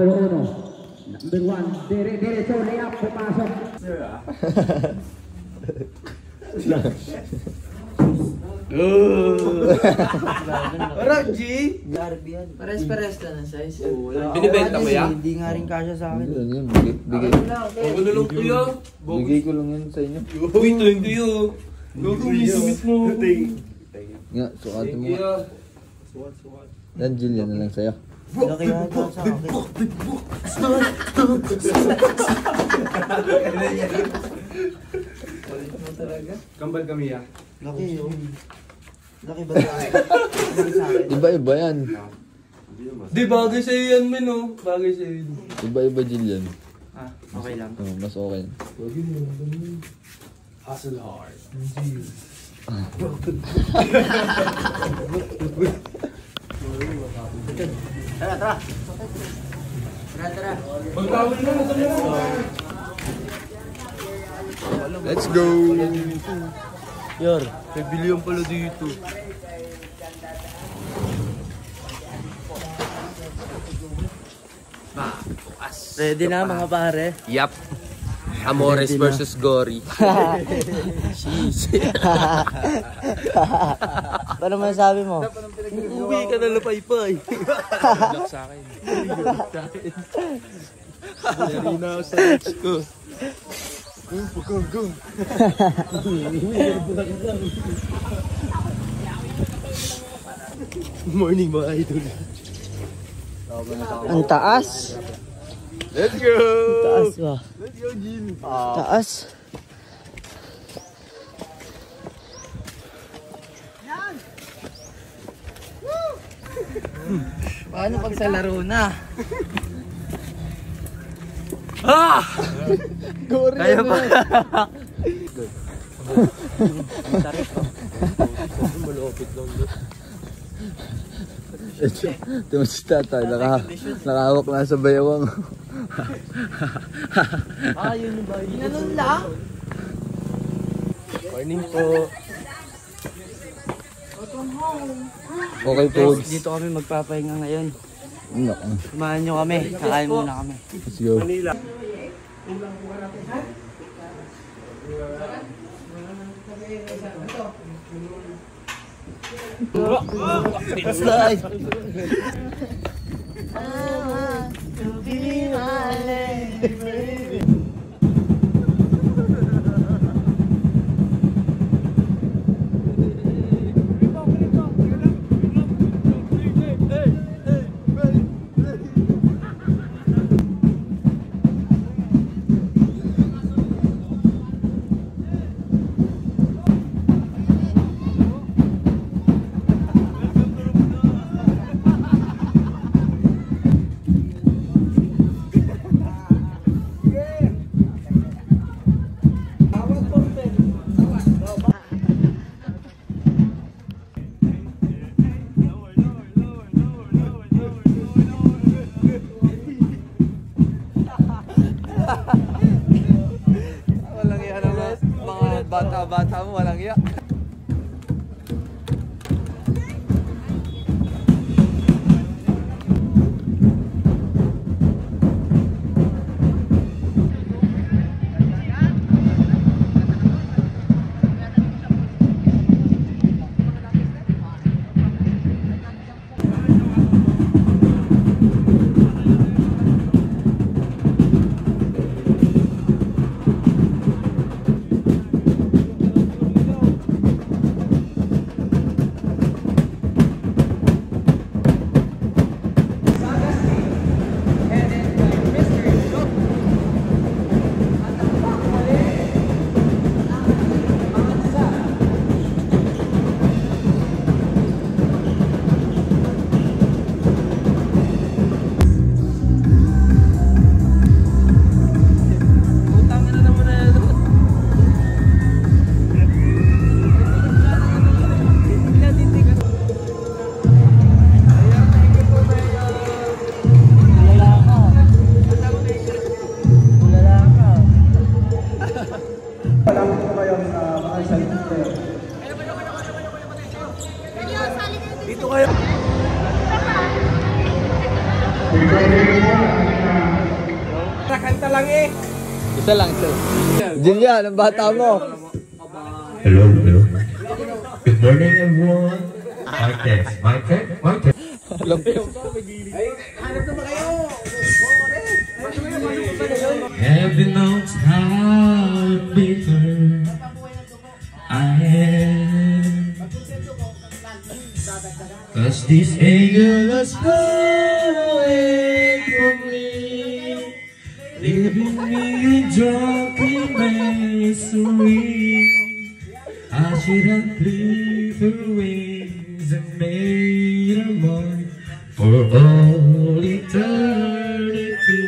numero 1. Number 1, diretso, layup, pumasok. Parang G! Pares-pares na ng size. Binibenta mo yan? Hindi nga rin kasya sa akin. Bigay ko lang yan sa inyo. Uy, thank you. Gagawin mo. Nga, sukatin mo nga. Yan, Jill, yan na lang sa'yo. Laki yan sa akin. Kambal kami ya. Laki yun. Laki ba sa akin? Iba-iba yan. Di, bagay sa'yo yan, men, oh. Bagay sa'yo yun. Iba-iba, Jill, yan. Ah, okay lang. Oh, mas okay. Hustle hard. Tara. Magkawin na, nasa mo. Let's go! Yar, may bilyon pala dito. Ready na mga pare? Yup. Amores versus Gory. Sheesh. Ano masasabi mo? Uwi ka na lapay-pay. Lock sa akin. Dari na ako sa lights ko. Go. Morning mga idol. Ang taas. Let's go! Taas ba? Let's go, Jin. Taas. Paano pag sa laro na? Ah! Kaya pa. Malupit lang doon. Ito si tatay, nakahawak na sa bayawang. Yun yung bahay. Ganun lang? Morning po. Okay po. Dito kami magpapahinga ngayon. Naku. Samahan nyo kami. Kakain muna kami. Let's go. Slide! Walang iya naman. Mga bata-bata mo, walang iya. Dito kayo. Ito lang eh. Isa lang, isa lang. Julian, ang bata mo. Hello, hello. Good morning, everyone. Mic test, mic test, mic test. Heaven knows how bitter I am, 'cause this angel is far away from me, leaving me in drunken misery. I should have clipped her wings and made her mine for all eternity.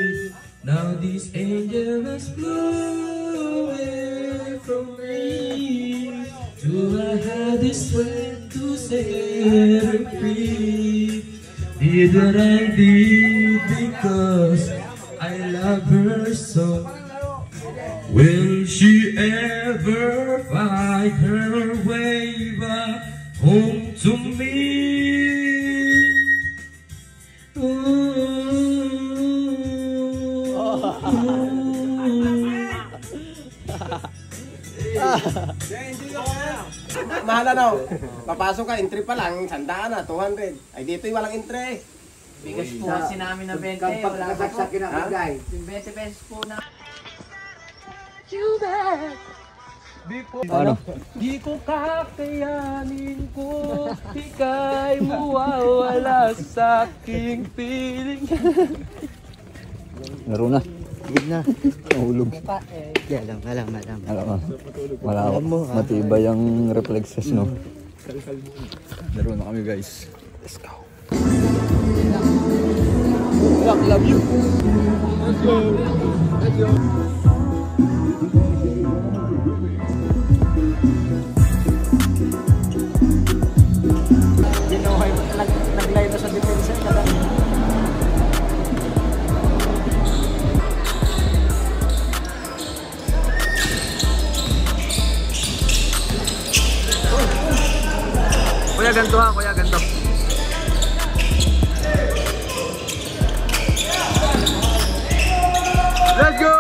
Now this angel has flown away from me. Do I have the strength to set her free? Did what I did because I love her so. Will she ever find her way back home to me? Mahal na. Papasok ka, entry pa lang, 100 na, 200. Ay dito'y walang entry. Bigas po kasi namin na 20, wala pa po. 20 pesos po na. Ano? Di ko kakayanin ko, ika'y mawawala sa aking piling. Laro na. Gid na. Nahulog. Alam. Alam mo. Matibay ang reflexes, no? Laro na kami, guys. Let's go. Love you. Let's go. Let's go. Naglay na sa depensa. Kuya, ganito ha, kuya, ganito. Let's go!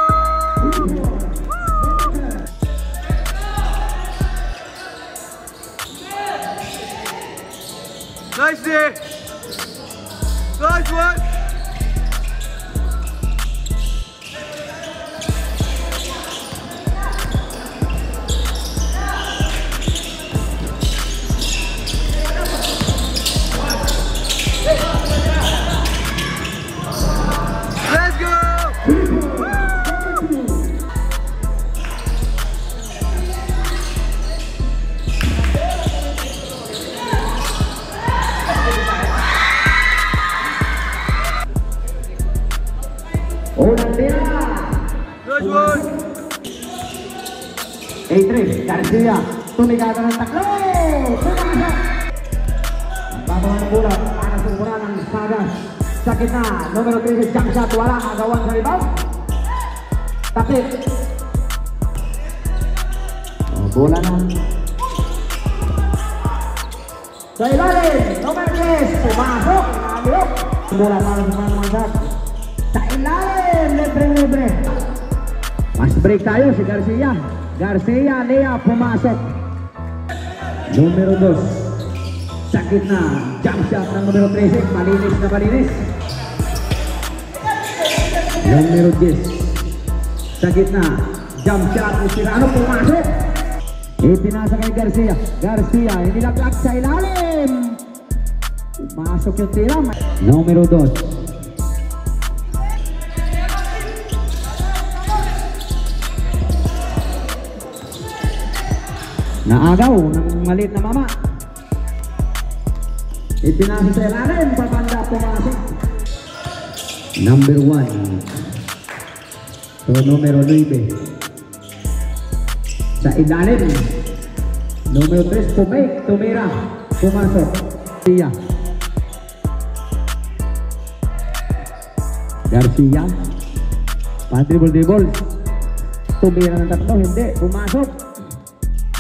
Nice day! Nice one! Let's go! Unang tira. Nice one! A3, Garcia. Tumigada ng taklo. Pumasok. Babawan ng bola para sa ukuran ng Sagas. Sa gitna, numero 13, jump shot. Wala agawan sa rebound. Tapit. Bola na. Sa ilalim, numero 10. Pumasok. Nagilok. Bola para sa mga mangat. Sa ilalim, libre. Mas break tayo si Garcia. Garcia, Lea, pumasok. Numero 2. Sa gitna, jump shot ng numero 13. Malinis na malinis. Numero 10. Sa gitna, jump shot ni Sirano, pumasok. Ipinasa kay Garcia. Garcia, inilaglag sa ilalim. Pumasok yung tira. Numero 2. Naagaw ng maliit na mama. Ipinasa sa ilalim, pabanda, pumasok. Number 1. So, numero 9. Sa ilalim. Numero 3, pumake, tumira, pumasok. Garcia. Garcia. Pa-dribble. Tumira ng tatlo, hindi, pumasok.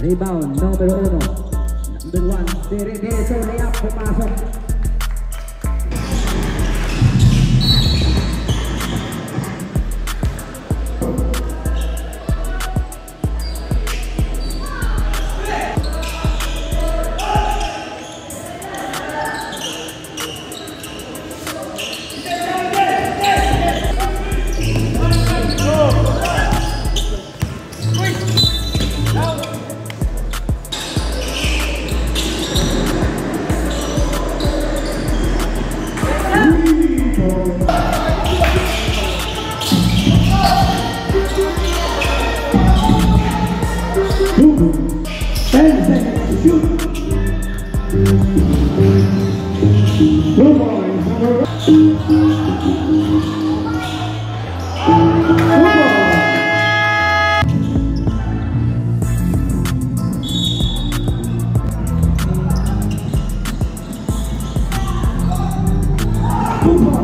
Rebound, numero 1. Number 1, diretso, layup, pumasok. Blue points, number 1. Blue points.